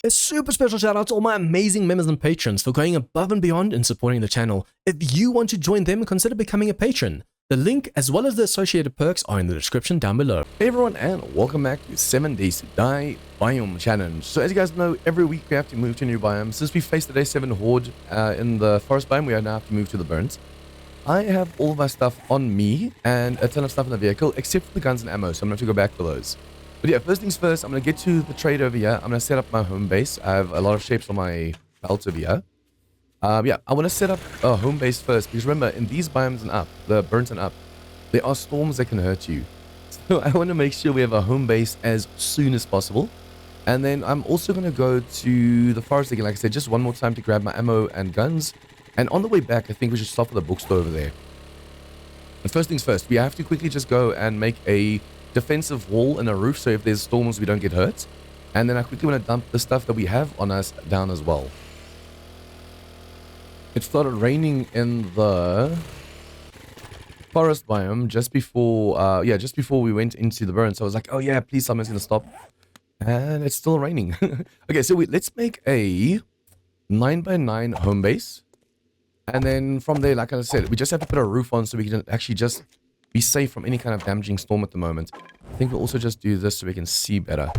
A super special shout out to all my amazing members and patrons for going above and beyond in supporting the channel. If you want to join them, consider becoming a patron. The link as well as the associated perks are in the description down below. Hey everyone, and welcome back to 7 Days to Die Biome Challenge. So as you guys know, every week we have to move to a new biome. Since we faced the day 7 horde in the forest biome, we now have to move to the burns. I have all of my stuff on me and a ton of stuff in the vehicle, except for the guns and ammo, so I'm going to have to go back for those. But yeah, first things first, I'm going to get to the trade over here. I'm going to set up my home base. I have a lot of shapes on my belt over here. Yeah, I want to set up a home base first, because remember, in these biomes and up, the burnt and up, there are storms that can hurt you. So I want to make sure we have a home base as soon as possible. And then I'm also going to go to the forest again, like I said, just one more time to grab my ammo and guns. And on the way back, I think we should stop at the bookstore over there. But first things first, we have to quickly just go and make a defensive wall and a roof, so if there's storms, we don't get hurt. And then I quickly want to dump the stuff that we have on us down as well. It started raining in the forest biome just before we went into the burn. So I was like, oh yeah, please, someone's gonna stop. And it's still raining. Okay, so let's make a 9x9 home base. And then from there, like I said, we just have to put a roof on so we can actually just be safe from any kind of damaging storm at the moment. I think we'll also just do this so we can see better.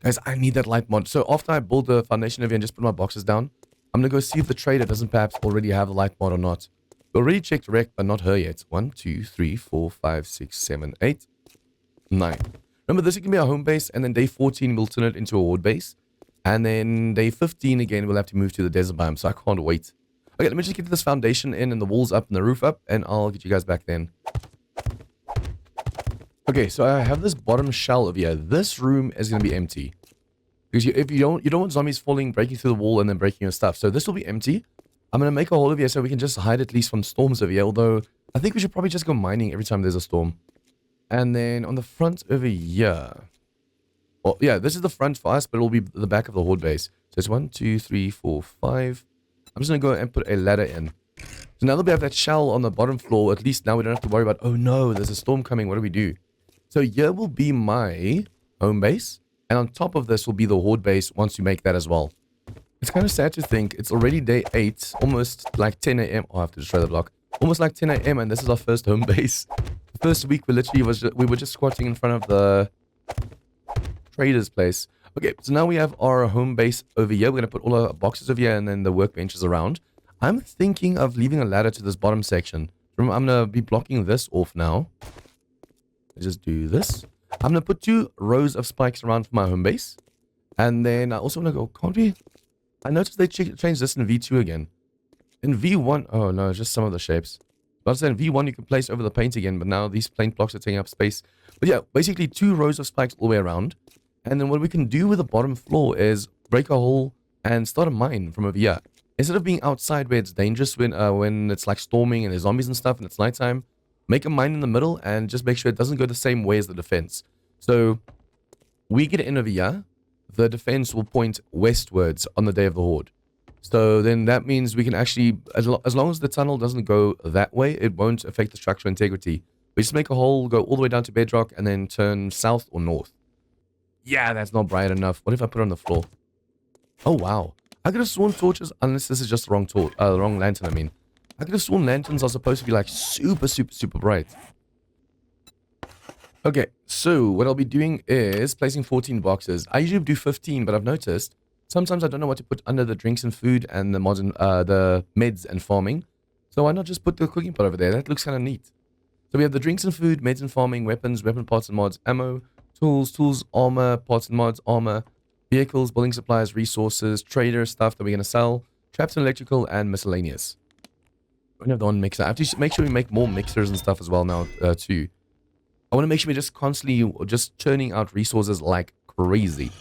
Guys, I need that light mod. So after I build the foundation over here and just put my boxes down, I'm going to go see if the trader doesn't perhaps already have a light mod or not. We already checked Rec, but not her yet. 1, 2, 3, 4, 5, 6, 7, 8, 9. Remember, this can be our home base, and then day 14 we'll turn it into a horde base. And then day 15 again, we'll have to move to the desert biome, so I can't wait. Okay, let me just get this foundation in and the walls up and the roof up, and I'll get you guys back then. Okay, so I have this bottom shell over here. This room is going to be empty. Because if you don't want zombies falling, breaking through the wall, and then breaking your stuff. So this will be empty. I'm going to make a hole over here so we can just hide at least from storms over here. Although, I think we should probably just go mining every time there's a storm. And then on the front over here. Well, yeah, this is the front for us, but it will be the back of the horde base. So it's 1, 2, 3, 4, 5. I'm just going to go and put a ladder in. So now that we have that shell on the bottom floor, at least now we don't have to worry about, oh no, there's a storm coming, what do we do? So here will be my home base. And on top of this will be the horde base once we make that as well. It's kind of sad to think it's already day 8, almost like 10 a.m. Oh, I have to destroy the block. Almost like 10 a.m. and this is our first home base. The first week we literally we were just squatting in front of the trader's place. Okay, so now we have our home base over here. We're going to put all our boxes over here and then the workbenches around. I'm thinking of leaving a ladder to this bottom section. Remember, I'm going to be blocking this off now. Let's just do this. I'm going to put 2 rows of spikes around for my home base. And then I also want to go, can't we? I noticed they changed this in V2 again. In V1, oh no, it's just some of the shapes. But I said in V1 you can place over the paint again, but now these paint blocks are taking up space. But yeah, basically 2 rows of spikes all the way around. And then what we can do with the bottom floor is break a hole and start a mine from over here. Instead of being outside where it's dangerous when it's like storming and there's zombies and stuff and it's nighttime, make a mine in the middle and just make sure it doesn't go the same way as the defense. So we get in over here, the defense will point westwards on the day of the horde. So then that means we can actually, as long as the tunnel doesn't go that way, it won't affect the structural integrity. We just make a hole, go all the way down to bedrock, and then turn south or north. Yeah, that's not bright enough. What if I put it on the floor? Oh, wow. I could have sworn torches, unless this is just the wrong lantern, I mean. I could have sworn lanterns are supposed to be like super, super, super bright. Okay, so what I'll be doing is placing 14 boxes. I usually do 15, but I've noticed sometimes I don't know what to put under the drinks and food and the meds and farming. So why not just put the cooking pot over there? That looks kind of neat. So we have the drinks and food, meds and farming, weapons, weapon parts and mods, ammo, tools, armor, parts and mods, armor, vehicles, building supplies, resources, trader stuff that we're going to sell, traps and electrical, and miscellaneous. We don't have the one mixer. I have to make sure we make more mixers and stuff as well now, too. I want to make sure we're just constantly just churning out resources like crazy.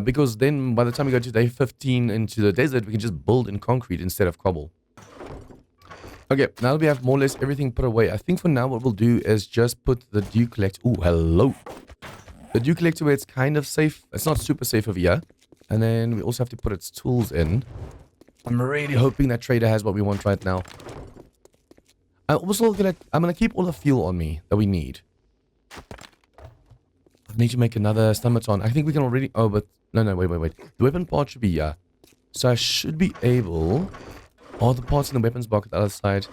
Because then by the time we go to day 15 into the desert, we can just build in concrete instead of cobble. Okay, now that we have more or less everything put away, I think for now what we'll do is just put the dew collector. Ooh, hello. The dew collector where it's kind of safe. It's not super safe over here. And then we also have to put its tools in. I'm really hoping that trader has what we want right now. I'm gonna keep all the fuel on me that we need. I need to make another stomachon. I think we can already... Oh, but No, wait. The weapon part should be here. So I should be able... Oh, the parts in the weapons box at the other side.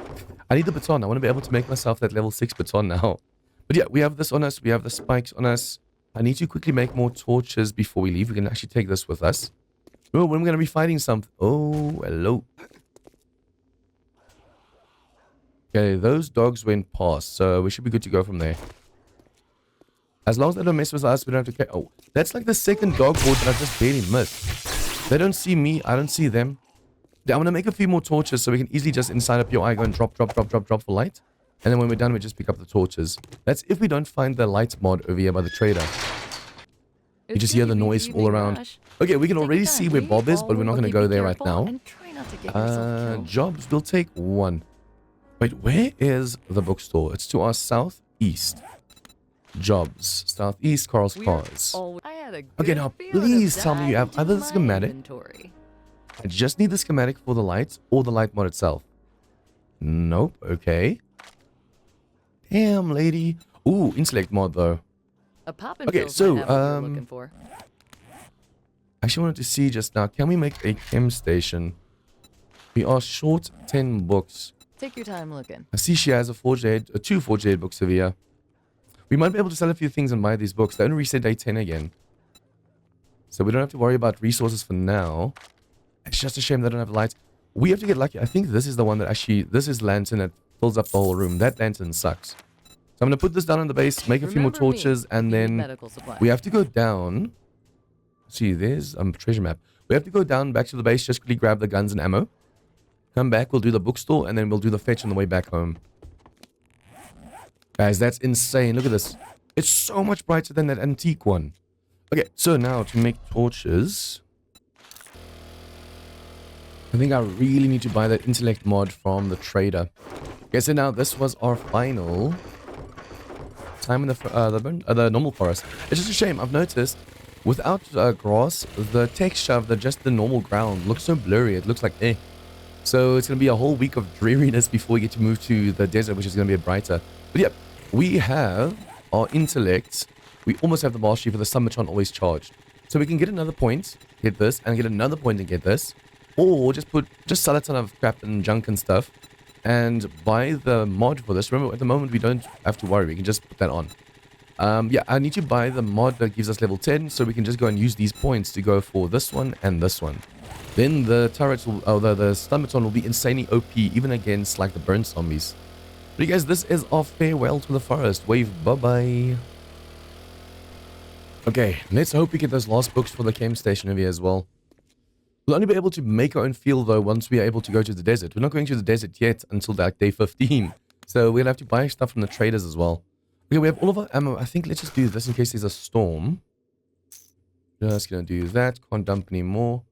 I need the baton. I want to be able to make myself that level 6 baton now. But yeah, we have this on us. We have the spikes on us. I need to quickly make more torches before we leave. We can actually take this with us. Oh, when we're going to be fighting something. Oh, hello. Okay, those dogs went past. So we should be good to go from there. As long as they don't mess with us, we don't have to care. Oh, that's like the second dog horde that I just barely missed. They don't see me. I don't see them. I'm going to make a few more torches so we can easily just inside up your eye go and drop for light. And then when we're done, we just pick up the torches. That's if we don't find the light mod over here by the trader. You just hear the noise all around. Okay, we can already see where Bob is, but we're not going to go there right now. Jobs, we'll take one. Wait, where is the bookstore? It's to our southeast. Jobs, southeast, Carl's Cars. Okay, now please tell me you have either the schematic. I just need the schematic for the light or the light mod itself. Nope, okay. Damn, lady. Ooh, intellect mod though. Okay, so, I actually wanted to see just now, can we make a chem station? We are short 10 books. Take your time looking. I see she has a forged aid, 2 forged aid books over here. We might be able to sell a few things and buy these books. They only reset day 10 again. So we don't have to worry about resources for now. It's just a shame they don't have lights. We have to get lucky. I think this is the one that actually... This is lantern that fills up the whole room. That lantern sucks. So I'm going to put this down on the base, make a few more torches, and then we have to go down. See, there's a treasure map. We have to go down back to the base, just quickly grab the guns and ammo. Come back, we'll do the bookstore, and then we'll do the fetch on the way back home. Guys, that's insane. Look at this. It's so much brighter than that antique one. Okay, so now to make torches... I think I really need to buy that intellect mod from the trader. Okay, so now this was our final time in the normal forest. It's just a shame. I've noticed without grass, the texture of just the normal ground looks so blurry. It looks like eh. So it's going to be a whole week of dreariness before we get to move to the desert, which is going to be brighter. But yeah, we have our intellect. We almost have the mastery for the summertron always charged. So we can get another point, get this, and get another point and get this. Or just sell a ton of crap and junk and stuff and buy the mod for this. Remember, at the moment, we don't have to worry. We can just put that on. Yeah, I need to buy the mod that gives us level 10 so we can just go and use these points to go for this one and this one. Then the turrets will, the stomachon will be insanely OP even against like the burnt zombies. But you guys, this is our farewell to the forest. Wave bye-bye. Okay, let's hope we get those last books for the chem station over here as well. We'll only be able to make our own field though once we are able to go to the desert. We're not going to the desert yet until like day 15. So we're going to have to buy stuff from the traders as well. Okay, we have all of our ammo. I think let's just do this in case there's a storm. Just going to do that. Can't dump any more.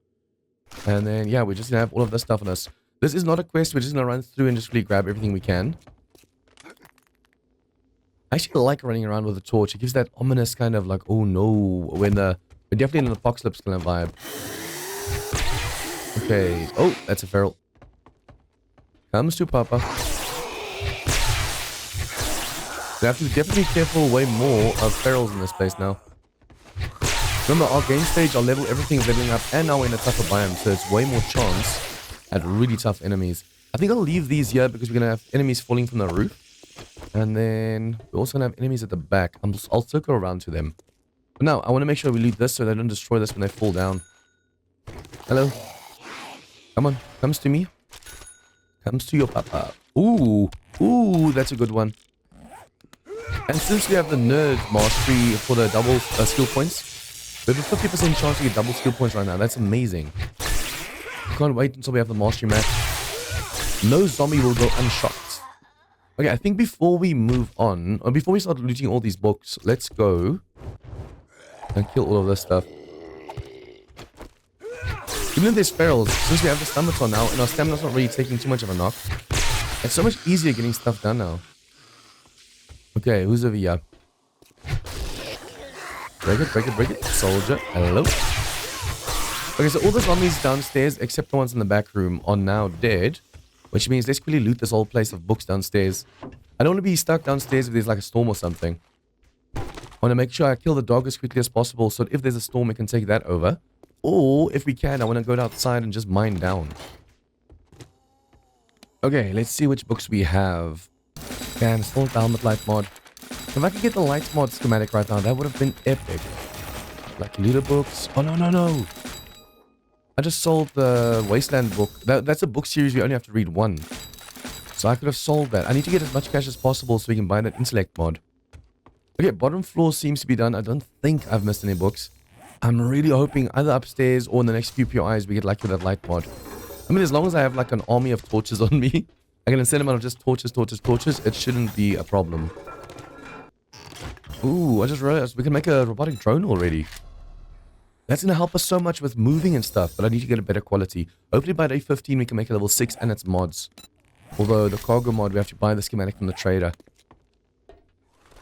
And then, yeah, we're just going to have all of this stuff on us. This is not a quest. We're just going to run through and just really grab everything we can. I actually like running around with a torch. It gives that ominous kind of like, oh no, we're definitely in an apocalypse kind of vibe. Okay. Oh, that's a feral. Comes to Papa. We have to definitely be careful way more of ferals in this place now. Remember, our game stage, our level, everything is leveling up, and now we're in a tougher biome, so it's way more chance at really tough enemies. I think I'll leave these here because we're going to have enemies falling from the roof. And then we're also going to have enemies at the back. I'll circle around to them. But now, I want to make sure we leave this so they don't destroy this when they fall down. Hello. Come on. Comes to me. Comes to your papa. Ooh. Ooh, that's a good one. And since we have the nerd mastery for the double skill points, we have a 50% chance to get double skill points right now. That's amazing. Can't wait until we have the mastery match. No zombie will go unshot. Okay, I think before we move on, or before we start looting all these books, let's go and kill all of this stuff. Even if there's ferals, since we have the stamina on now, and our stamina's not really taking too much of a knock, it's so much easier getting stuff done now. Okay, who's over here? Break it, break it, break it. Soldier, hello. Okay, so all the zombies downstairs, except the ones in the back room, are now dead. Which means let's quickly loot this whole place of books downstairs. I don't want to be stuck downstairs if there's like a storm or something. want to make sure I kill the dog as quickly as possible so that if there's a storm, we can take that over. Or, if we can, I want to go outside and just mine down. Okay, let's see which books we have. Damn, still the helmet light mod. If I could get the light mod schematic right now, that would have been epic. Like looter books. Oh, no, no, no. I just sold the Wasteland book. That's a book series we only have to read one. So I could have sold that. I need to get as much cash as possible so we can buy that intellect mod. Okay, bottom floor seems to be done. I don't think I've missed any books. I'm really hoping either upstairs or in the next few POIs we get lucky with that light mod. I mean, as long as I have like an army of torches on me, I can send them out of just torches, torches, torches. It shouldn't be a problem. Ooh, I just realized we can make a robotic drone already. That's going to help us so much with moving and stuff, but I need to get a better quality. Hopefully by day 15 we can make a level 6 and its mods. Although the cargo mod, we have to buy the schematic from the trader.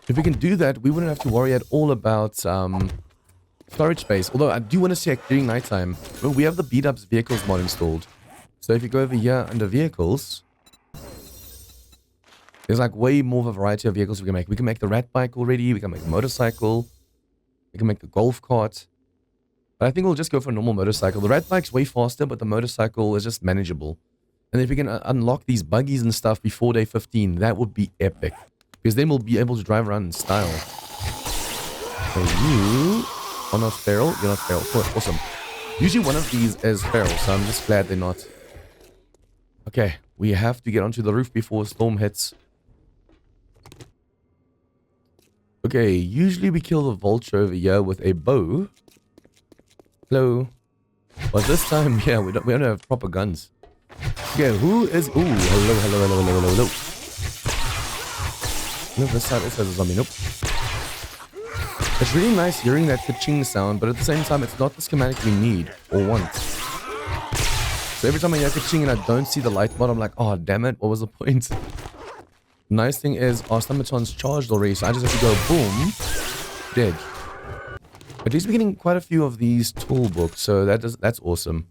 If we can do that, we wouldn't have to worry at all about storage space. Although I do want to see during nighttime. Well, we have the beat-ups vehicles mod installed. So if you go over here under vehicles, there's like way more of a variety of vehicles we can make. We can make the rat bike already. We can make a motorcycle. We can make the golf cart. But I think we'll just go for a normal motorcycle. The rat bike's way faster, but the motorcycle is just manageable. And if we can unlock these buggies and stuff before day 15, that would be epic. Because then we'll be able to drive around in style. So you are not feral. You're not feral. Cool. Awesome. Usually one of these is feral, so I'm just glad they're not. Okay, we have to get onto the roof before a storm hits. Okay, usually we kill the vulture over here with a bow. Hello. But this time, yeah, we don't have proper guns. Okay, who is... Ooh, hello, hello, hello, hello, hello, hello. No, this side also has a zombie. Nope. It's really nice hearing that ka-ching sound, but at the same time, it's not the schematic we need or want. So every time I hear ka-ching and I don't see the light mod, I'm like, oh, damn it, what was the point? Nice thing is, our stomachon's charged already, so I just have to go boom, dead. At least we're getting quite a few of these tool books, so that's awesome.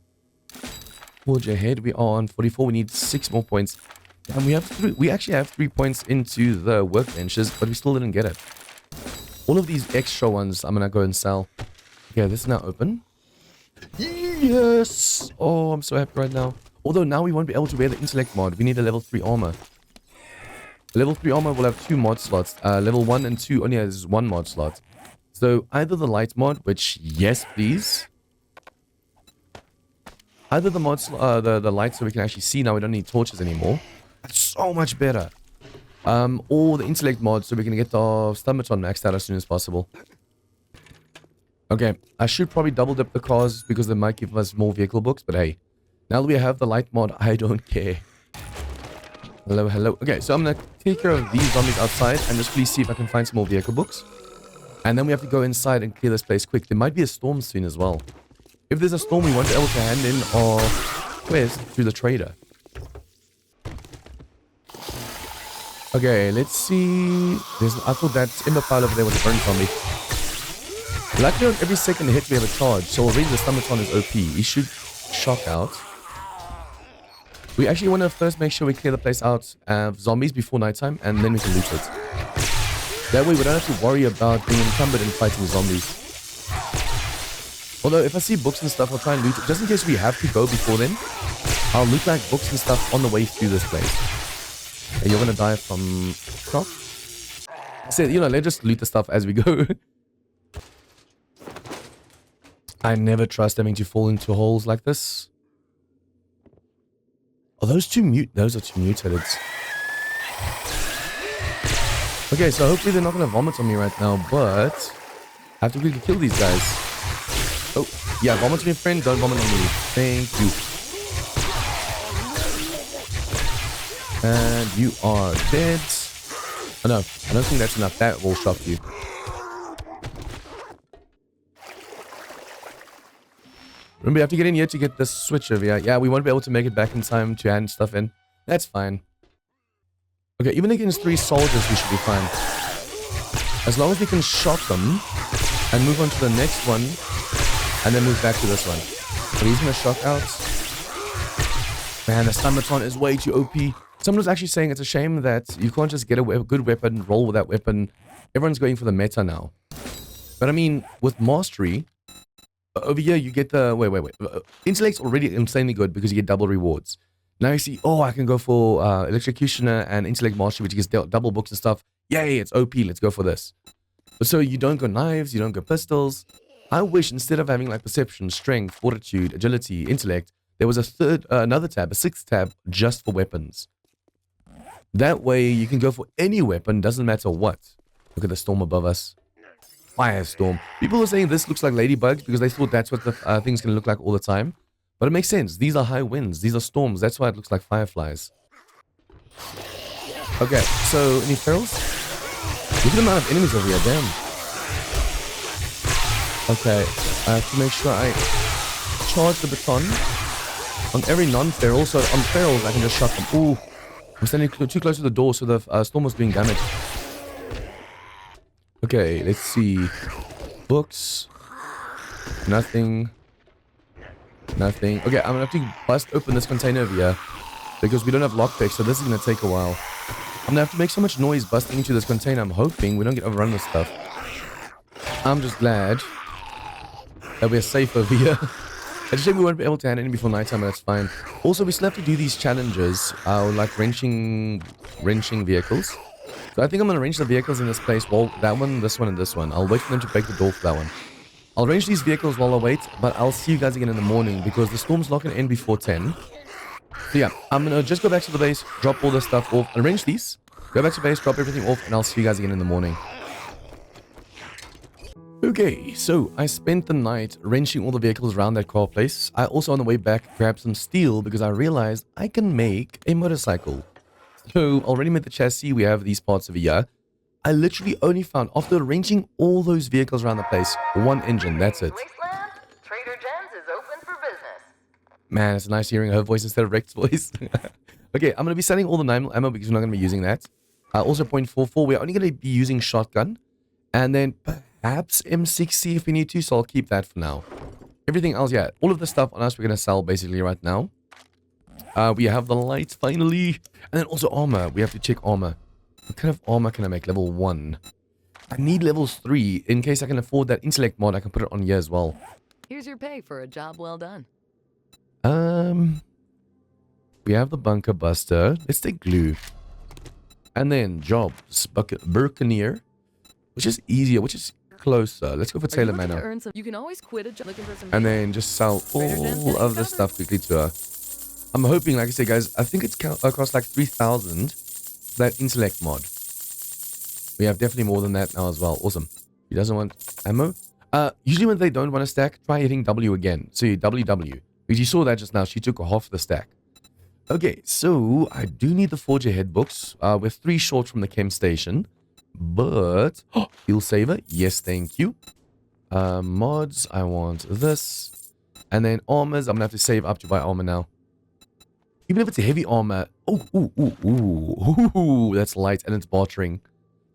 Forge ahead, we are on 44, we need 6 more points. And we actually have 3 points into the workbenches, but we still didn't get it. All of these extra ones, I'm gonna go and sell. Okay, this is now open. Yes! Oh, I'm so happy right now. Although now we won't be able to wear the intellect mod, we need a level 3 armor. Level 3 armor will have 2 mod slots. Level 1 and 2 only has 1 mod slot. So either the light mod, which yes please. Either the mods, the light so we can actually see now we don't need torches anymore. That's so much better. Or the intellect mod so we can get our stomachon maxed out as soon as possible. Okay, I should probably double dip the cars because they might give us more vehicle books, but hey. Now that we have the light mod, I don't care. Hello, hello. Okay, so I'm gonna take care of these zombies outside and just please see if I can find some more vehicle books. And then we have to go inside and clear this place quick. There might be a storm soon as well. If there's a storm, we won't be able to hand in our quest through the trader. Okay, let's see. I thought that Ember pile over there was a burn zombie. Luckily, on every second hit, we have a charge. So already the stomachon is OP. He should shock out. We actually want to first make sure we clear the place out of zombies before nighttime, and then we can loot it. That way, we don't have to worry about being encumbered and fighting zombies. Although, if I see books and stuff, I'll try and loot it. Just in case we have to go before then, I'll loot like books and stuff on the way through this place. And you're going to die from shock? So, you know, let's just loot the stuff as we go. I never trust having to fall into holes like this. Oh, those are two mutated. Okay, so hopefully they're not going to vomit on me right now, but I have to quickly kill these guys. Oh, yeah, vomit on your friend, don't vomit on me. Thank you. And you are dead. Oh no, I don't think that's enough. That will shock you. Remember, you have to get in here to get this switch over here. Yeah, we won't be able to make it back in time to hand stuff in. That's fine. Okay, even against 3 soldiers, we should be fine. As long as we can shock them and move on to the next one and then move back to this one. So he's going to shock out. Man, the stomachon is way too OP. Someone was actually saying it's a shame that you can't just get a good weapon, roll with that weapon. Everyone's going for the meta now. But I mean, with mastery, over here you get the... Wait. Intellect's already insanely good because you get double rewards. Now you see, oh, I can go for Electrocutioner and Intellect Mastery, which gets double books and stuff. Yay, it's OP, let's go for this. But so you don't go knives, you don't go pistols. I wish instead of having like Perception, Strength, Fortitude, Agility, Intellect, there was another tab, a sixth tab, just for weapons. That way you can go for any weapon, doesn't matter what. Look at the storm above us. Firestorm. People are saying this looks like ladybugs because they thought that's what the thing's going to look like all the time. But it makes sense. These are high winds. These are storms. That's why it looks like fireflies. Okay, so any ferals? Look at the amount of enemies over here. Damn. Okay, I have to make sure I charge the baton on every non-feral. So on ferals, I can just shot them. Ooh, I'm standing too close to the door, so the storm was doing damage. Okay, let's see. Books. Nothing. Nothing. Okay, I'm gonna have to bust open this container over here because we don't have lockpicks, so this is gonna take a while. I'm gonna have to make so much noise busting into this container. I'm hoping we don't get overrun with stuff. I'm just glad that we're safe over here. I just think we won't be able to hand any before nighttime, but that's fine. Also, we still have to do these challenges, like wrenching vehicles. So I think I'm gonna wrench the vehicles in this place. Well, that one, this one, and this one. I'll wait for them to break the door for that one. I'll arrange these vehicles while I wait, but I'll see you guys again in the morning because the storm's not going to end before 10. So yeah, I'm going to just go back to the base, drop all this stuff off, arrange these, go back to base, drop everything off, and I'll see you guys again in the morning. Okay, so I spent the night wrenching all the vehicles around that car place. I also on the way back grabbed some steel because I realized I can make a motorcycle. So already made the chassis, we have these parts over here. I literally only found, after arranging all those vehicles around the place, one engine, that's it. Wasteland, Trader Jen's is open for business. Man, it's nice hearing her voice instead of Rex's voice. Okay, I'm going to be selling all the 9mm ammo because we're not going to be using that. Also .44, we're only going to be using shotgun. And then perhaps M60 if we need to, so I'll keep that for now. Everything else, yeah, all of the stuff on us we're going to sell basically right now. We have the lights finally. And then also armor, we have to check armor. What kind of armor can I make? Level 1. I need levels 3. In case I can afford that intellect mod, I can put it on here as well. Here's your pay for a job well done. We have the bunker buster. Let's take glue. And then jobs. Buccaneer. Which is easier, which is closer. Let's go for Taylor Manor. You can always quit a job looking for some. And then just sell all of the stuff quickly to her. I'm hoping, like I say, guys, I think it's across like 3,000. That intellect mod. We have definitely more than that now as well. Awesome. He doesn't want ammo. Usually when they don't want to stack, try hitting W again. So WW. Because you saw that just now. She took half the stack. Okay, so I do need the Forger head books. We're 3 short from the chem station. But fuel saver. Yes, thank you. Mods. I want this. And then armors. I'm gonna have to save up to buy armor now. Even if it's a heavy armor. Ooh, that's light and it's bartering.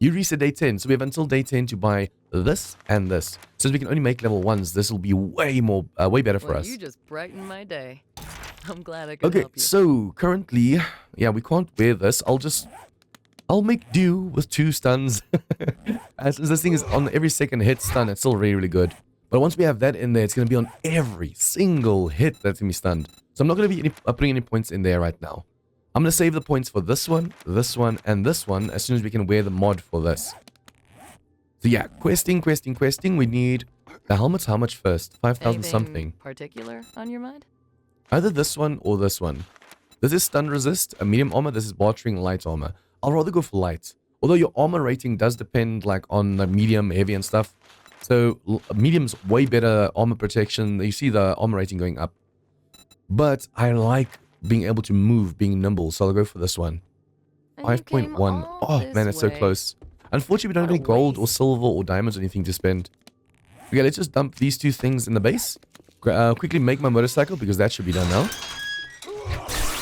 You reset day 10, so we have until day 10 to buy this and this. Since we can only make level 1s, this will be way better for us. You just brightened my day. I'm glad I could help you. So currently, yeah, we can't wear this. I'll make do with 2 stuns. As this thing is on every second hit stun, it's still really good. But once we have that in there, it's going to be on every single hit that's going to be stunned. So I'm not going to be putting any points in there right now. I'm going to save the points for this one, and this one as soon as we can wear the mod for this. So yeah, questing. We need the helmets. How much first? 5,000 something. Particular on your mind? Either this one or this one. This is stun resist, a medium armor. This is bartering light armor. I'll rather go for light. Although your armor rating does depend like on the medium, heavy and stuff. So medium's way better armor protection. You see the armor rating going up. But I like being able to move, being nimble. So I'll go for this one. 5.1. Oh man, it's so close. Unfortunately, we don't have any gold or silver or diamonds or anything to spend. Okay, let's just dump these 2 things in the base. Quickly make my motorcycle because that should be done now.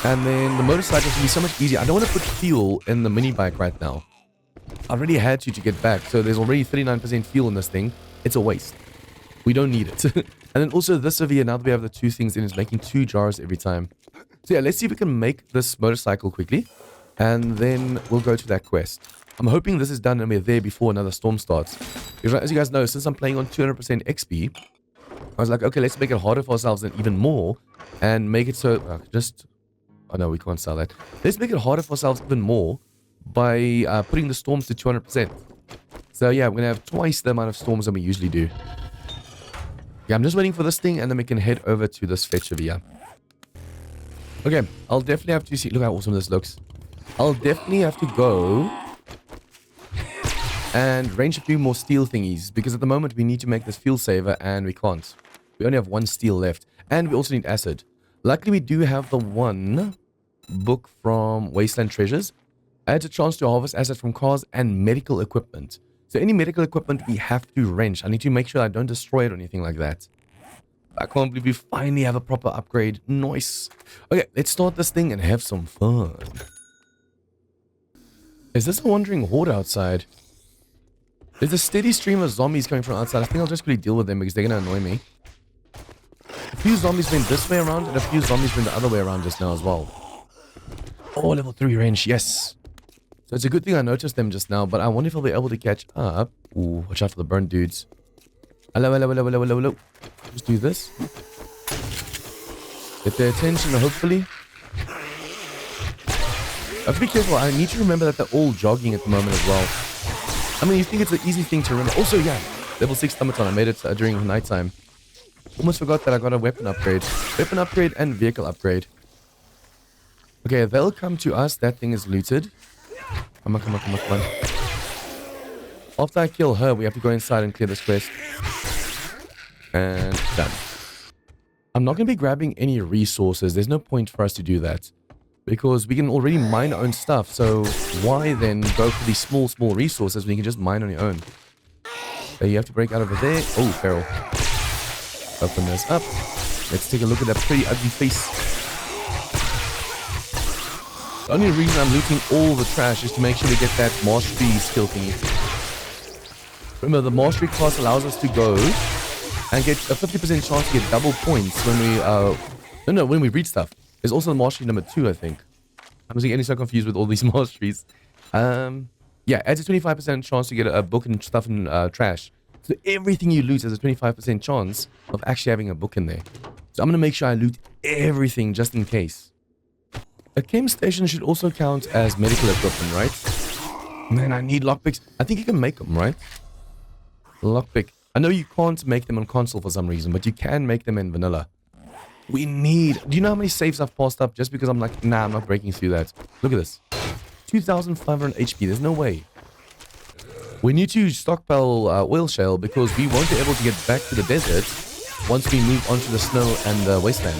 And then the motorcycle should be so much easier. I don't want to put fuel in the mini bike right now. I already had to get back. So there's already 39% fuel in this thing. It's a waste. We don't need it. And then also this over here, now that we have the 2 things in, it's making 2 jars every time. So yeah, let's see if we can make this motorcycle quickly. And then we'll go to that quest. I'm hoping this is done and we're there before another storm starts. Because as you guys know, since I'm playing on 200% XP, I was like, okay, let's make it harder for ourselves and even more, and make it so oh no, we can't sell that. Let's make it harder for ourselves even more by putting the storms to 200%. So yeah, we're gonna have twice the amount of storms than we usually do. Yeah, I'm just waiting for this thing, and then we can head over to this fetch over here. Okay, I'll definitely have to see. Look how awesome this looks. I'll definitely have to go and range a few more steel thingies, because at the moment we need to make this fuel saver and we can't. We only have 1 steel left, and we also need acid. Luckily we do have the one book from Wasteland Treasures. Adds a chance to harvest acid from cars and medical equipment. So any medical equipment we have to wrench. I need to make sure I don't destroy it or anything like that. I can't believe we finally have a proper upgrade. Nice. Okay, let's start this thing and have some fun. Is this a wandering horde outside? There's a steady stream of zombies coming from outside. I think I'll just quickly deal with them because they're going to annoy me. A few zombies went this way around and a few zombies went the other way around just now as well. Oh, level 3 range. Yes. So it's a good thing I noticed them just now, but I wonder if I'll be able to catch up. Ooh, watch out for the burnt dudes. Hello, hello, hello, hello, hello, hello. Just do this. Get their attention, hopefully. I have to be careful. I need to remember that they're all jogging at the moment as well. I mean, you think it's an easy thing to remember. Also, yeah, level 6 Thumbaton. I made it during nighttime. Almost forgot that I got a weapon upgrade. Weapon upgrade and vehicle upgrade. Okay, they'll come to us. That thing is looted. Come on, come on, come on, come on. After I kill her, we have to go inside and clear this quest. And done. I'm not going to be grabbing any resources. There's no point for us to do that. Because we can already mine our own stuff. So why then go for these small resources when you can just mine on your own? So you have to break out over there. Oh, Feral. Open this up. Let's take a look at that pretty ugly face. The only reason I'm looting all the trash is to make sure we get that mastery skill thingy. Remember, the mastery class allows us to go and get a 50% chance to get double points when we, when we read stuff. There's also mastery number 2, I think. I'm getting so confused with all these masteries. Yeah, adds a 25% chance to get a book and stuff in trash. So everything you loot has a 25% chance of actually having a book in there. So I'm going to make sure I loot everything just in case. A chem station should also count as medical equipment, right? Man, I need lockpicks. I think you can make them, right? Lockpick. I know you can't make them on console for some reason, but you can make them in vanilla. We need... Do you know how many saves I've passed up just because I'm like, nah, I'm not breaking through that. Look at this. 2,500 HP. There's no way. We need to stockpile oil shale because we won't be able to get back to the desert once we move onto the snow and the wasteland.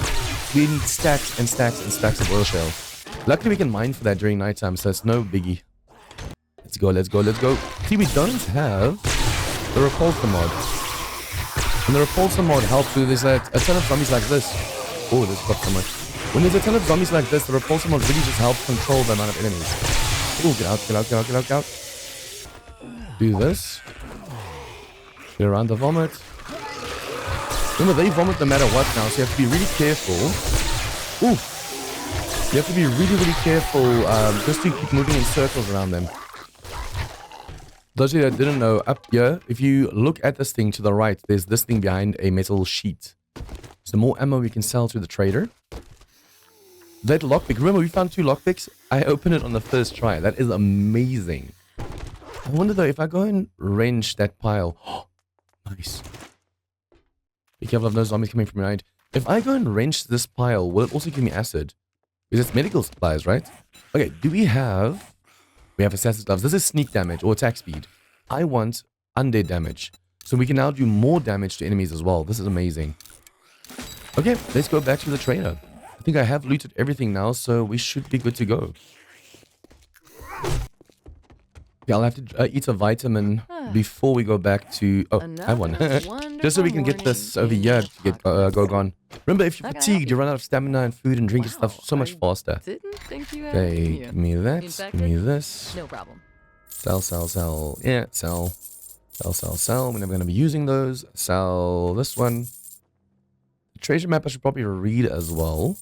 We need stacks and stacks and stacks of oil shale. Luckily, we can mine for that during nighttime, so it's no biggie. Let's go, let's go, let's go. See, we don't have the repulsor mod. And the repulsor mod helps with there's a ton of zombies like this. Oh, this got so much. When there's a ton of zombies like this, the repulsor mod really just helps control the amount of enemies. Oh, get out, get out, get out, get out, get out. Do this. Get around the vomit. Remember, they vomit no matter what now, so you have to be really careful. Ooh. You have to be really, really careful just to keep moving in circles around them. Those of you that didn't know, up here, if you look at this thing to the right, there's this thing behind a metal sheet. So the more ammo we can sell to the trader. That lockpick, remember we found 2 lockpicks? I opened it on the first try. That is amazing. I wonder though, if I go and wrench that pile. Oh, nice. Be careful of those zombies coming from behind. If I go and wrench this pile, will it also give me acid? Because it's medical supplies, right? Okay, do we have... We have assassin's gloves. This is sneak damage or attack speed. I want undead damage. So we can now do more damage to enemies as well. This is amazing. Okay, let's go back to the trader. I think I have looted everything now, so we should be good to go. Yeah, I'll have to eat a vitamin before we go back to... Oh, I have one. Just so we can get this over here to get go gone. Remember, if you're fatigued, you run out of stamina and food and drink and stuff so much faster. Didn't think you had Okay, give me that. Give me this. No problem. Sell, sell, sell. Yeah, sell. Sell, sell, sell. We're never going to be using those. Sell this one. The treasure map I should probably read as well.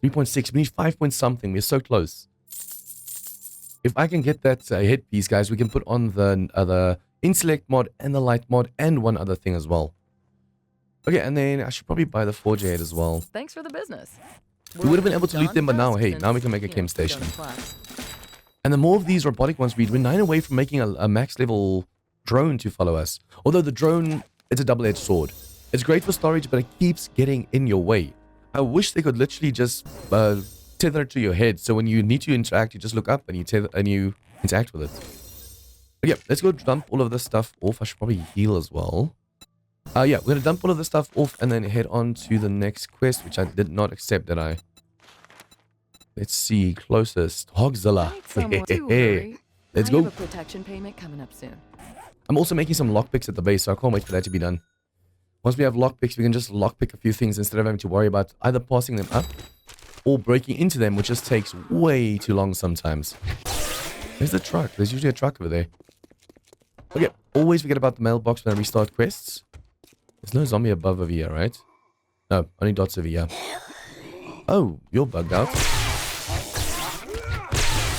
3.6. We need 5 point something. We're so close. If I can get that headpiece, guys, we can put on the intellect mod, and the light mod, and one other thing as well. Okay, and then I should probably buy the forge head as well. Thanks for the business. We would have been able to loot them, but now, hey, now we can make a chem station. And the more of these robotic ones we're 9 away from making a max level drone to follow us. Although the drone, it's a double-edged sword. It's great for storage, but it keeps getting in your way. I wish they could literally just tether it to your head, so when you need to interact, you just look up and you interact with it. Okay, let's go dump all of this stuff off. I should probably heal as well. Yeah, we're gonna dump all of this stuff off and then head on to the next quest, which I did not accept, did I? Let's see, closest. Hogzilla. Let's go. I have a protection payment coming up soon. I'm also making some lockpicks at the base, so I can't wait for that to be done. Once we have lockpicks, we can just lockpick a few things instead of having to worry about either passing them up or breaking into them, which just takes way too long sometimes. There's the truck. There's usually a truck over there. Okay, always forget about the mailbox when I restart quests. There's no zombie above over here, right? No, only dots over here. Oh, you're bugged out.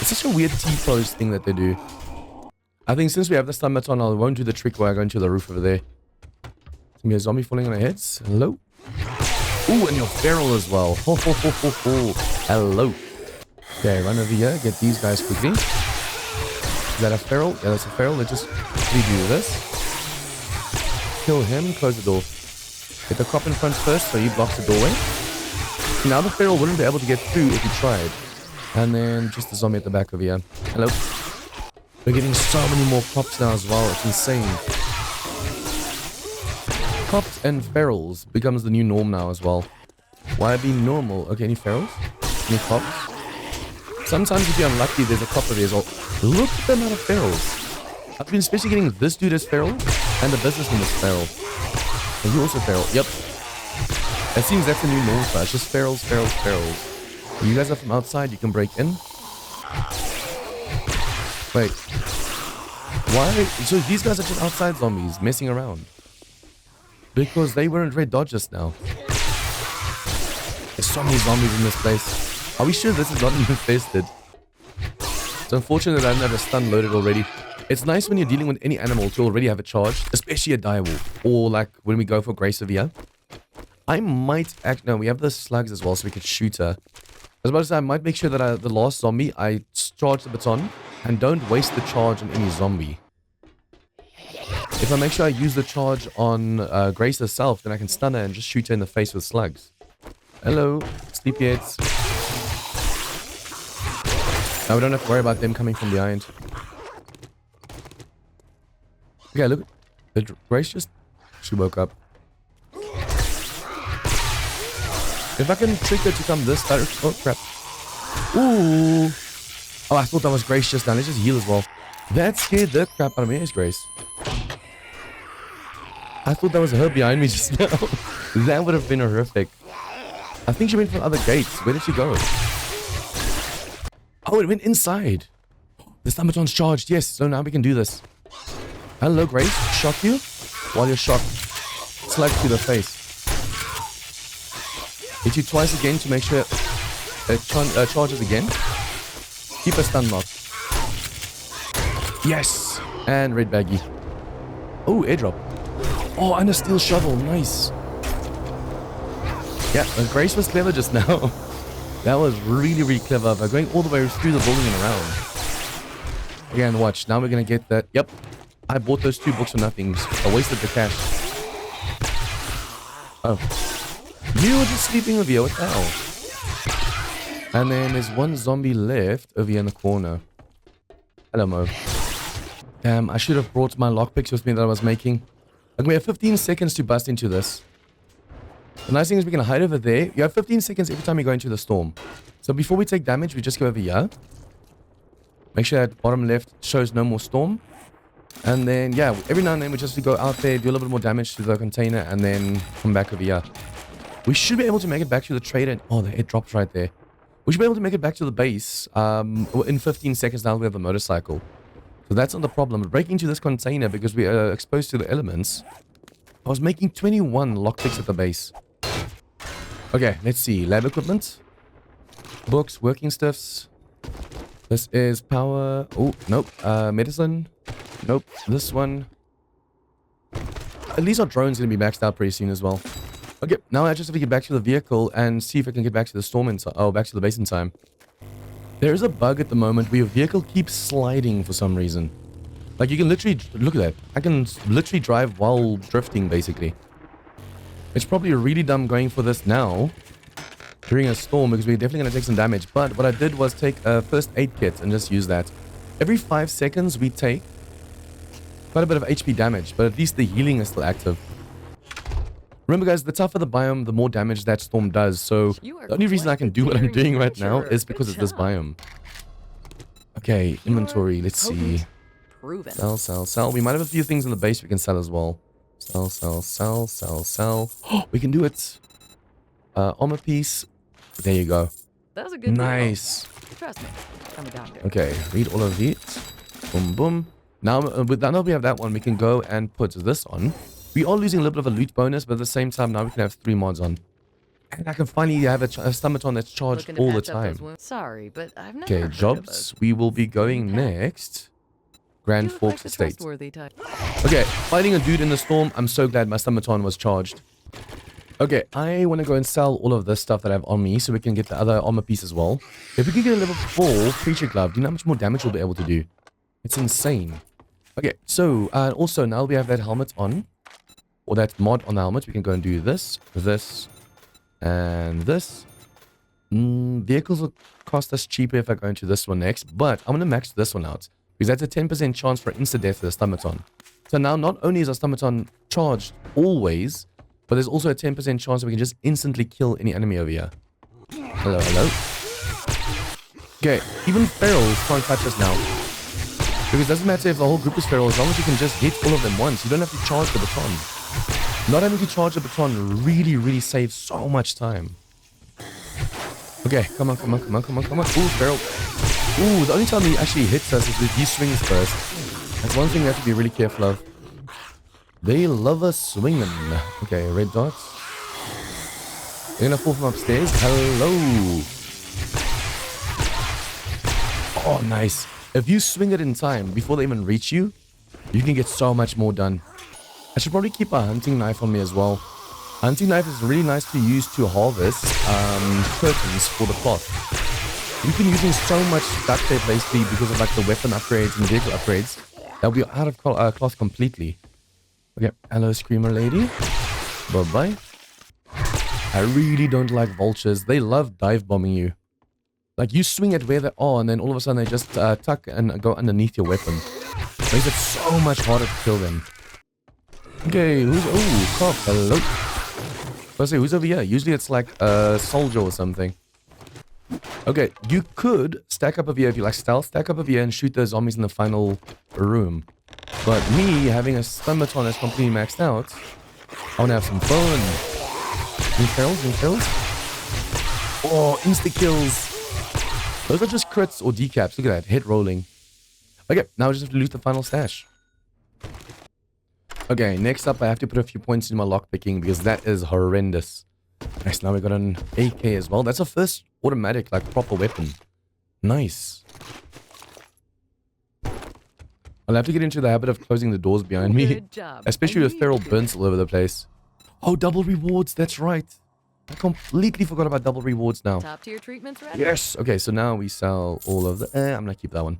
It's such a weird T-pose thing that they do. I think since we have the stun on, I won't do the trick where I go into the roof over there. There's gonna be a zombie falling on our heads. Hello? Ooh, and you're feral as well. Ho, ho, ho, ho, ho. Hello. Okay, run over here. Get these guys quickly. Is that a feral? Yeah, that's a feral. Let's just redo this. Kill him. Close the door. Get the cop in front first so he blocks the doorway. Now the feral wouldn't be able to get through if he tried. And then just the zombie at the back over here. Hello. We're getting so many more cops now as well. It's insane. Cops and ferals becomes the new norm now as well. Why be normal? Okay, any ferals? Any cops? Sometimes if you're unlucky, there's a cop over there as well. Look at the amount of ferals. I've been especially getting this dude as feral and the businessman as feral. And you also feral. Yep. It seems that's the new norm for us. Just ferals, ferals, ferals. You guys are from outside, you can break in. Wait. Why? So these guys are just outside zombies messing around. Because they weren't red dot just now. There's so many zombies in this place. Are we sure this is not infested? It's unfortunate that I don't have a stun loaded already. It's nice when you're dealing with any animal to already have it charged, especially a direwolf. Or like when we go for Grace over here. I might act... No, we have the slugs as well so we could shoot her. I was about to say, I might make sure that the last zombie, I charge the baton and don't waste the charge on any zombie. If I make sure I use the charge on Grace herself, then I can stun her and just shoot her in the face with slugs. Hello, sleepyheads. Now we don't have to worry about them coming from behind. Okay, look. Did Grace just... She woke up. If I can trick her to come this direction... Oh, crap. Ooh. Oh, I thought that was Grace just now. Let's just heal as well. That scared the crap out of me. Here's Grace. I thought that was her behind me just now. That would have been horrific. I think she went for the other gates. Where did she go? Oh, it went inside. The stun baton's charged. Yes, so now we can do this. Hello, Grace. Shock you? While you're shocked. Slug to the face. Hit you twice again to make sure it charges again. Keep a stun lock. Yes! And red baggy. Oh, airdrop. Oh, and a steel shovel. Nice. Yeah, Grace was clever just now. That was really, really clever. By going all the way through the building and around. Again, watch. Now we're going to get that. Yep. I bought those 2 books for nothing. I wasted the cash. Oh. You were just sleeping over here. What the hell? And then there's one zombie left over here in the corner. Hello, Mo. Damn, I should have brought my lockpicks with me that I was making. Okay, we have 15 seconds to bust into this. The nice thing is we can hide over there. You have 15 seconds every time you go into the storm. So before we take damage, we just go over here. Make sure that bottom left shows no more storm. And then, yeah, every now and then we just go out there, do a little bit more damage to the container, and then come back over here. We should be able to make it back to the trader. Oh, it drops right there. We should be able to make it back to the base in 15 seconds now we have the motorcycle. So that's not the problem. Breaking into this container because we are exposed to the elements. I was making 21 lockpicks at the base. Okay, let's see. Lab equipment. Books, working stuffs. This is power. Oh, nope. Medicine. Nope. This one. At least our drone's going to be maxed out pretty soon as well. Okay, now I just have to get back to the vehicle and see if I can get back to the storm in time. Oh, back to the base in time. There is a bug at the moment where your vehicle keeps sliding for some reason. Like, you can literally... Look at that. I can literally drive while drifting, basically. It's probably really dumb going for this now during a storm because we're definitely going to take some damage. But what I did was take a first aid kit and just use that. Every 5 seconds, we take quite a bit of HP damage, but at least the healing is still active. Remember, guys, the tougher the biome, the more damage that storm does. So the only reason I can do what I'm doing right now is because of this biome. Okay, inventory. Let's see. Sell. We might have a few things in the base we can sell as well. Sell. We can do it. Armor piece. There you go. That was a good nice. Deal. Trust me, I'm a doctor. Okay, read all of it. Boom, boom. Now, now we have that one, we can go and put this on. We are losing a little bit of a loot bonus, but at the same time, now we can have 3 mods on. And I can finally have a stomachon that's charged all the time. Sorry, but I've never Okay, jobs. We will be going next. Grand Forks Estate. Okay, fighting a dude in the storm. I'm so glad my stomachon was charged. Okay, I want to go and sell all of this stuff that I have on me so we can get the other armor piece as well. If we can get a level 4 creature glove, do you know how much more damage we'll be able to do? It's insane. Okay, so also now we have that helmet on, or that mod on the helmet. We can go and do this, and this. Vehicles will cost us cheaper if I go into this one next, but I'm going to max this one out because that's a 10% chance for insta-death for the stomachon. So now not only is our stomachon charged always, but there's also a 10% chance that we can just instantly kill any enemy over here. Hello. Okay, even ferals can't touch us now. Because it doesn't matter if the whole group is feral, as long as you can just hit all of them once. You don't have to charge the baton. Not having to charge the baton really saves so much time. Okay, come on. Ooh, feral. Ooh, the only time he actually hits us is if he swings first. That's one thing we have to be really careful of. They love us swinging. Okay, red dots. They're gonna fall from upstairs. Hello. Oh, nice. If you swing it in time before they even reach you, you can get so much more done. I should probably keep a hunting knife on me as well. Hunting knife is really nice to use to harvest curtains for the cloth. We've been using so much duct tape basically because of like the weapon upgrades and vehicle upgrades that we'll be out of cloth completely. Okay, hello Screamer Lady. Bye-bye. I really don't like vultures. They love dive bombing you. Like, you swing at where they are, and then all of a sudden they just tuck and go underneath your weapon. Makes it so much harder to kill them. Okay, who's... Oh, cop, hello. Let's see, who's over here? Usually it's like a soldier or something. Okay, you could stack up over here if you like stealth. Stack up over here and shoot the zombies in the final room. But me, having a stomachon that's completely maxed out, I want to have some fun. Any ferals? Oh, insta-kills. Those are just crits or decaps. Look at that. Hit rolling. Okay, now I just have to loot the final stash. Okay, next up I have to put a few points in my lockpicking because that is horrendous. Nice, now we got an AK as well. That's our first automatic, like, proper weapon. Nice. I'll have to get into the habit of closing the doors behind me. Good job. Especially with feral burns all over the place. Oh, double rewards. That's right. I completely forgot about double rewards now. Top tier treatments ready? Yes. Okay, so now we sell all of the... I'm going to keep that one.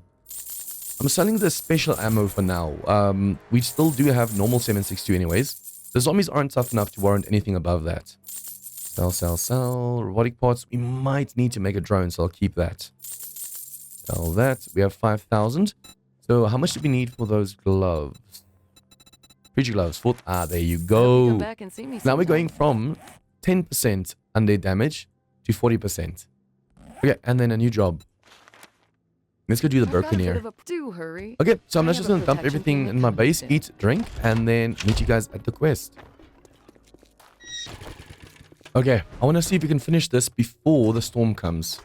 I'm selling the special ammo for now. We still do have normal 7.62 anyways. The zombies aren't tough enough to warrant anything above that. Sell. Robotic parts. We might need to make a drone, so I'll keep that. Sell that. We have 5,000. So how much do we need for those gloves? Creature gloves. There you go. Come back and see me Now we're going from 10% undead damage to 40%. Okay, and then a new job. Let's go do the Buccaneer. Okay, so I'm just going to dump everything in my base, eat, drink, and then meet you guys at the quest. Okay, I want to see if we can finish this before the storm comes.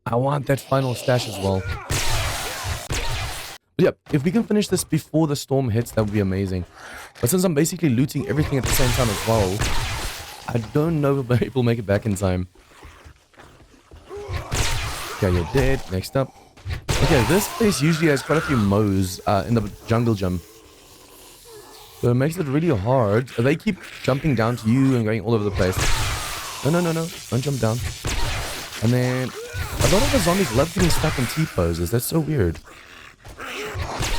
I want that final stash as well. But yeah, if we can finish this before the storm hits, that would be amazing. But since I'm basically looting everything at the same time as well, I don't know if we'll make it back in time. Okay, you're dead. Next up. Okay, this place usually has quite a few mows in the jungle gym. So it makes it really hard. They keep jumping down to you and going all over the place. No, no, no, no. Don't jump down. And then a lot of the zombies love getting stuck in T-poses. That's so weird.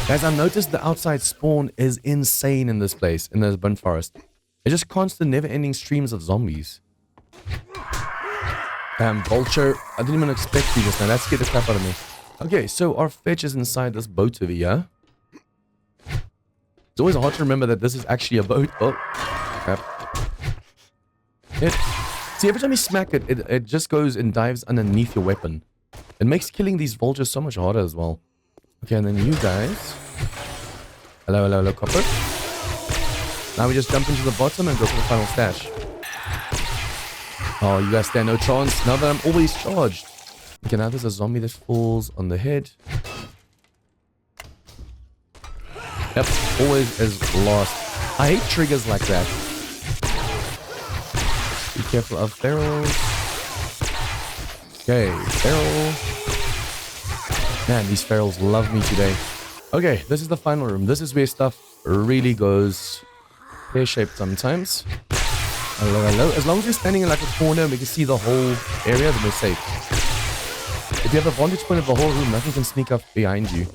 Guys, I've noticed the outside spawn is insane in this place, in the burnt forest. It's just constant, never-ending streams of zombies. Vulture. I didn't even expect you just now. That scared the crap out of me. Okay, so our fetch is inside this boat over here. It's always hard to remember that this is actually a boat. Oh, crap. See, every time you smack it, it just goes and dives underneath your weapon. It makes killing these vultures so much harder as well. Okay, and then you guys. Hello, hello, hello, copper. Now we just jump into the bottom and go for the final stash. Oh, you guys stand no chance now that I'm always charged. Okay, now there's a zombie that falls on the head. Yep, always is lost. I hate triggers like that. Be careful of ferals. Okay, feral. Man, these ferals love me today. Okay, this is the final room. This is where stuff really goes pear-shaped sometimes. Hello, hello. As long as you're standing in like a corner and we can see the whole area, then we're safe. If you have a vantage point of the whole room, nothing can sneak up behind you.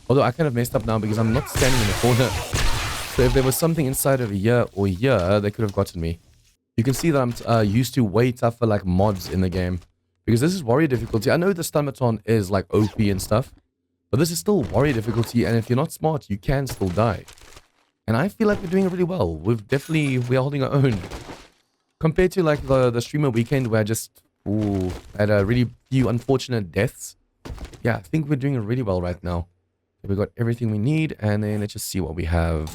Although I kind of messed up now because I'm not standing in the corner. So if there was something inside of here or here, they could have gotten me. You can see that I'm used to way tougher like mods in the game. Because this is warrior difficulty. I know the Stommaton is like OP and stuff. But this is still warrior difficulty. And if you're not smart, you can still die. And I feel like we're doing really well. We're holding our own. Compared to like the streamer weekend where I just had a really few unfortunate deaths. Yeah, I think we're doing really well right now. We got everything we need, and then let's just see what we have.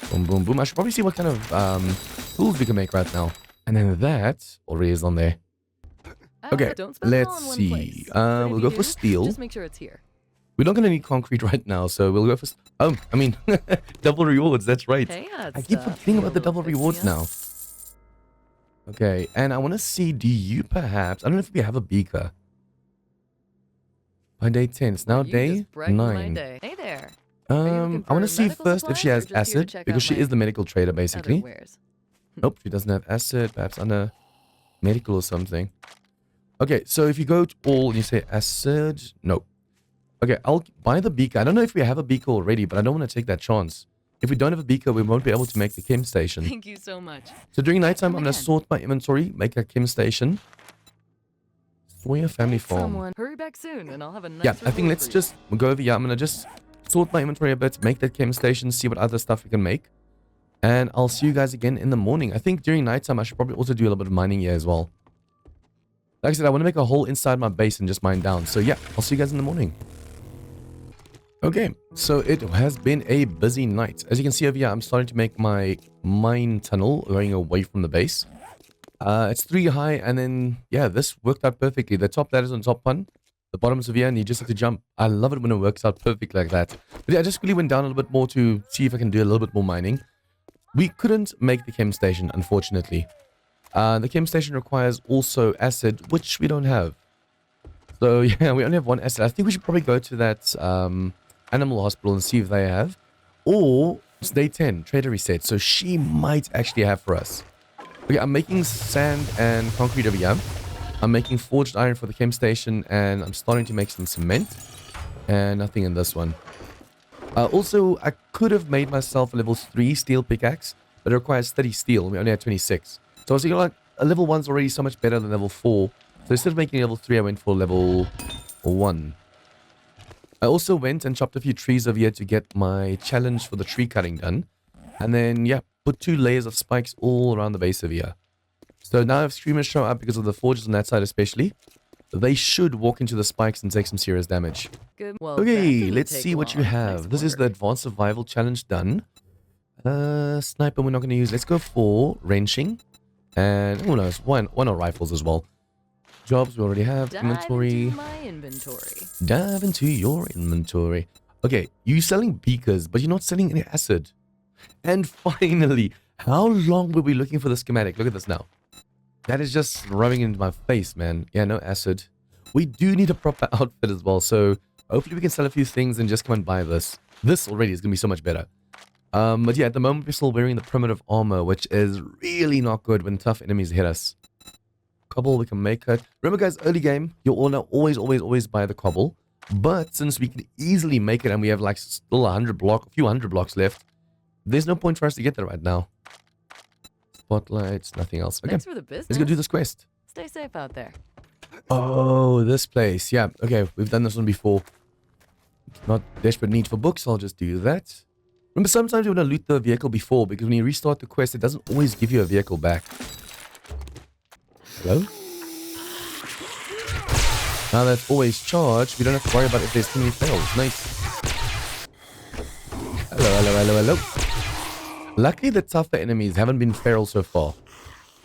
Boom, boom, boom. I should probably see what kind of tools we can make right now. And then that already is on there. Okay, let's see. We'll go for steel. Just make sure it's here. We're not going to need concrete right now, so we'll go for... Oh, I mean, double rewards, that's right. Hey, I keep forgetting about the double rewards now. Okay, and I want to see, do you perhaps... I don't know if we have a beaker. By day 10. It's now day 9. Hey there. I want to see first if she has acid, because she is the medical trader, basically. Nope, she doesn't have acid. Perhaps under medical or something. Okay, so if you go to all and you say acid... Nope. Okay, I'll buy the beaker. I don't know if we have a beaker already, but I don't want to take that chance. If we don't have a beaker, we won't be able to make the chem station. Thank you so much. So during nighttime, I'm going to sort my inventory, make a chem station. Sawyer Family Farm. Someone hurry back soon, and I'll have a nice Yeah, I think let's just go over here. I'm going to just sort my inventory a bit, make that chem station, see what other stuff we can make. And I'll see you guys again in the morning. I think during nighttime, I should probably also do a little bit of mining here as well. Like I said, I want to make a hole inside my base and just mine down. So yeah, I'll see you guys in the morning. Okay, so it has been a busy night. As you can see over here, I'm starting to make my mine tunnel going away from the base. It's 3 high, and then, yeah, this worked out perfectly. The top ladder's on top one, the bottom's over here, and you just have to jump. I love it when it works out perfectly like that. But yeah, I just really went down a little bit more to see if I can do a little bit more mining. We couldn't make the chem station, unfortunately. The chem station requires also acid, which we don't have. So, yeah, we only have 1 acid. I think we should probably go to that animal hospital and see if they have. Or, it's day 10, trader reset. So, she might actually have for us. Okay, I'm making sand and concrete over here. I'm making forged iron for the chem station, and I'm starting to make some cement. And nothing in this one. Also, I could have made myself a level 3 steel pickaxe, but it requires 30 steel. We only had 26. So I was thinking, like, a level 1's already so much better than level 4. So instead of making level 3, I went for level 1. I also went and chopped a few trees over here to get my challenge for the tree cutting done. And then, yeah, put 2 layers of spikes all around the base over here. So now if streamers show up because of the forges on that side especially, they should walk into the spikes and take some serious damage. Good. Well, okay, let's see what you have. This is the advanced survival challenge done. Sniper we're not going to use. Let's go for wrenching. And who knows, why not rifles as well. Jobs we already have. Inventory. Into my inventory. Dive into your inventory. Okay, you're selling beakers, but you're not selling any acid. And finally, how long were we looking for the schematic? Look at this now. That is just rubbing into my face, man. Yeah, no acid. we do need a proper outfit as well. So hopefully we can sell a few things and just come and buy this. This already is going to be so much better. But yeah, at the moment we're still wearing the primitive armor, which is really not good when tough enemies hit us. Cobble, we can make it. Remember guys, early game, you'll always buy the cobble. But since we can easily make it and we have like still a few hundred blocks left, there's no point for us to get there right now. Spotlights, nothing else. Okay, Thanks for the business. let's go do this quest. Stay safe out there. Oh, this place. Yeah, okay, we've done this one before. Not desperate need for books, I'll just do that. Remember, sometimes you want to loot the vehicle before, because when you restart the quest, it doesn't always give you a vehicle back. Hello? Now that's always charged, we don't have to worry about if there's too many fails. Nice. Hello. Luckily, the tougher enemies haven't been feral so far.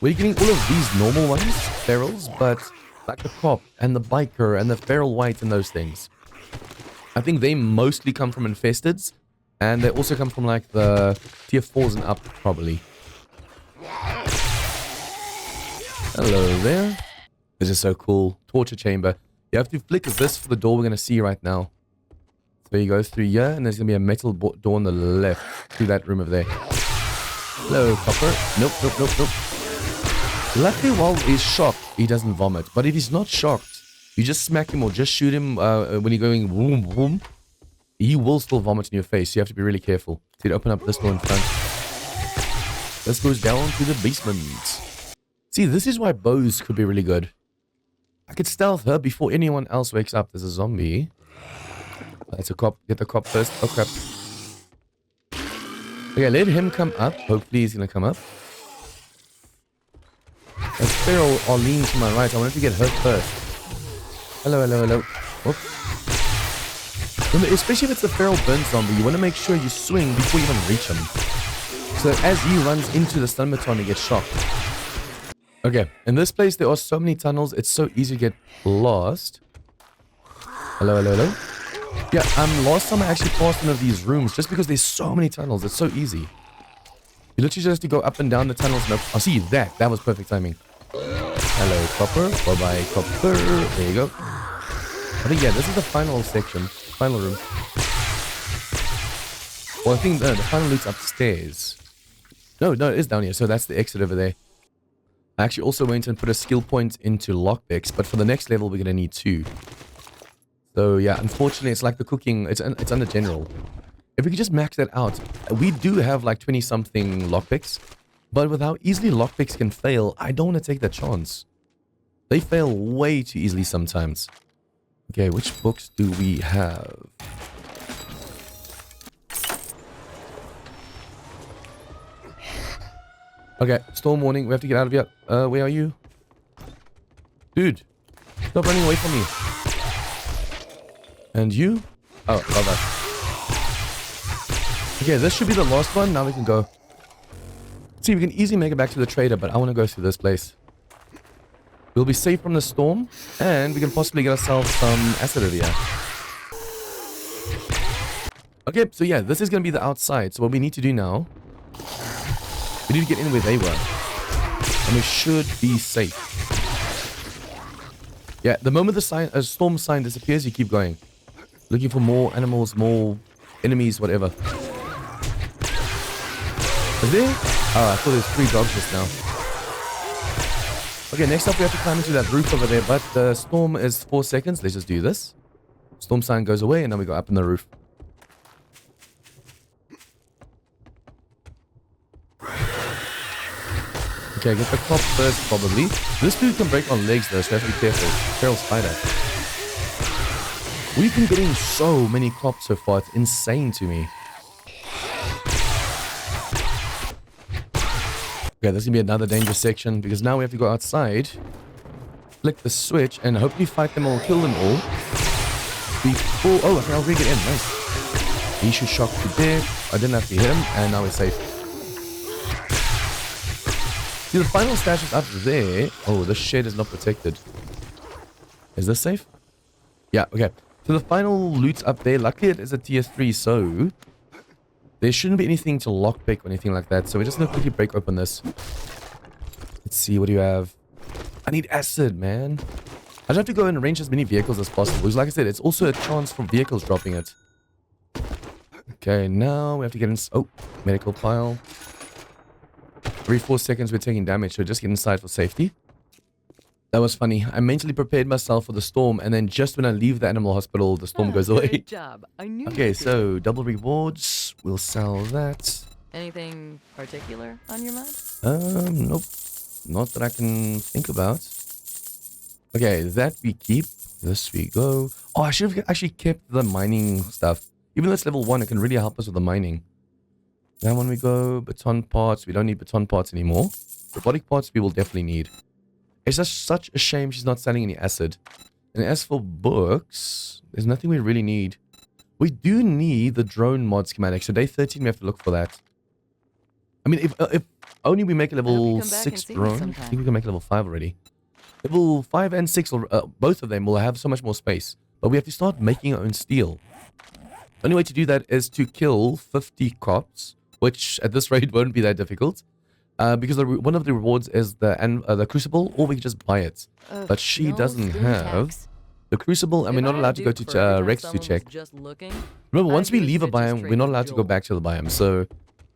We're getting all of these normal ones, ferals, but like the cop and the biker and the feral white and those things. I think they mostly come from infesteds, and they also come from like the tier 4s and up, probably. Hello there. This is so cool. Torture chamber. You have to flick this for the door we're going to see right now. So you go through here, and there's going to be a metal door on the left to that room over there. Hello, copper. Nope. Luckily, while he's shocked, he doesn't vomit. But if he's not shocked, you just smack him or just shoot him when you're going boom, boom. He will still vomit in your face. So you have to be really careful. So you open up this door in front. This goes down to the basement. See, this is why bows could be really good. I could stealth her before anyone else wakes up. There's a zombie. That's a cop. Get the cop first. Oh, crap. Okay, let him come up. Hopefully he's going to come up. And Feral are leaning to my right. I wanted to get her first. Hello. Whoops. Remember, especially if it's a Feral burn zombie, you want to make sure you swing before you even reach him. So as he runs into the stun baton, he gets shocked. Okay, in this place there are so many tunnels, it's so easy to get lost. Hello. Yeah, last time I actually passed one of these rooms just because there's so many tunnels, it's so easy. You literally just have to go up and down the tunnels. No, I see that. That was perfect timing. Hello, copper. Bye-bye, copper. There you go. I think, yeah, this is the final section. Final room. Well, I think the final loot's upstairs. No, it is down here. So that's the exit over there. I actually also went and put a skill point into lockpicks, but for the next level, we're going to need 2. So, yeah, unfortunately, it's like the cooking. It's under general. If we could just max that out. We do have like 20-something lockpicks, but with how easily lockpicks can fail, I don't want to take that chance. They fail way too easily sometimes. Okay, which books do we have? Okay, storm warning. We have to get out of here. Where are you? Dude, stop running away from me. And you? Oh, love that. Okay, this should be the last one. Now we can go. See, we can easily make it back to the trader, but I want to go through this place. We'll be safe from the storm, and we can possibly get ourselves some acid over here. Okay, so yeah, this is going to be the outside. So what we need to do now, we need to get in where they were. And we should be safe. Yeah, the moment the storm sign disappears, you keep going. Looking for more animals, more enemies, whatever. Is there? Oh, I thought there was 3 dogs just now. Okay, next up we have to climb into that roof over there, but the storm is 4 seconds. Let's just do this. Storm sign goes away, and then we go up in the roof. Okay, get the cop first, probably. This dude can break on legs, though, so we have to be careful. Feral spider. We've been getting so many cops so far. It's insane to me. Okay, this is going to be another dangerous section, because now we have to go outside, flick the switch, and hopefully fight them all, kill them all. Before... Oh, okay, I'll bring it in. Nice. He should shock to death. I didn't have to hit him, and now we're safe. See, the final stash is up there. Oh, this shed is not protected. Is this safe? Yeah, okay. So the final loot's up there. Luckily, it is a tier 3, so there shouldn't be anything to lockpick or anything like that. So we're just going to quickly break open this. Let's see, what do you have? I need acid, man. I just have to go and arrange as many vehicles as possible. Because like I said, it's also a chance for vehicles dropping it. Okay, now we have to get in... Oh, medical pile. Every 4 seconds we're taking damage, so just get inside for safety. That was funny. I mentally prepared myself for the storm, and then just when I leave the animal hospital, the storm goes away. Good job. I knew Okay, you could. so double rewards. We'll sell that. Anything particular on your mind? Nope. Not that I can think about. Okay, that we keep. This we go. Oh, I should have actually kept the mining stuff. Even though it's level 1, it can really help us with the mining. That one we go. Baton parts. We don't need baton parts anymore. Robotic parts we will definitely need. It's just such a shame she's not selling any acid. And as for books, there's nothing we really need. We do need the drone mod schematic. So day 13 we have to look for that. I mean, if only we make a level 6 drone. I think we can make level 5 already. Level 5 and 6, both of them will have so much more space. But we have to start making our own steel. The only way to do that is to kill 50 cops, which at this rate won't be that difficult. Because one of the rewards is the crucible, or we can just buy it. But she doesn't have the crucible, and we're not allowed to go to Rex to check. Remember, once we leave a biome, we're not allowed to go back to the biome. So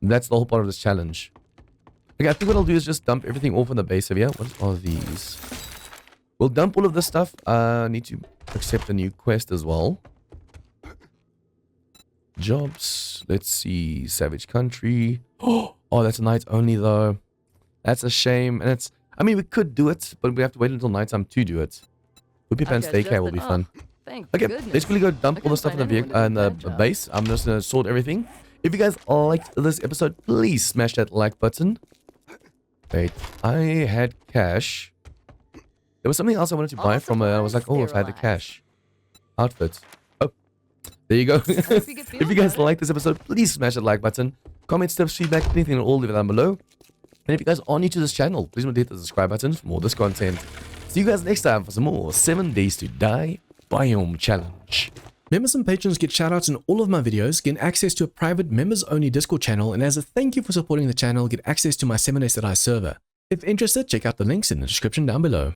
that's the whole part of this challenge. Okay, I think what I'll do is just dump everything off on the base of here. What are these? We'll dump all of this stuff. Need to accept a new quest as well. Jobs. Let's see. Savage Country. Oh, that's night only though. That's a shame. And it's... I mean, we could do it, but we have to wait until nighttime to do it. Whoopie Pants Daycare will be fun. Okay, let's really go dump all the stuff in the vehicle and the base. I'm just gonna sort everything. If you guys liked this episode, please smash that like button. Wait, I had cash. There was something else I wanted to buy from her. I was like, oh, if I had the cash. Outfit. Oh, there you go. If you guys like this episode, please smash that like button. Comments, tips, feedback, anything at all, leave it down below. And if you guys are new to this channel, please remember to hit the subscribe button for more of this content. See you guys next time for some more 7 Days to Die Biome Challenge. Members and patrons get shoutouts in all of my videos, get access to a private members-only Discord channel, and as a thank you for supporting the channel, get access to my 7 Days to Die server. If interested, check out the links in the description down below.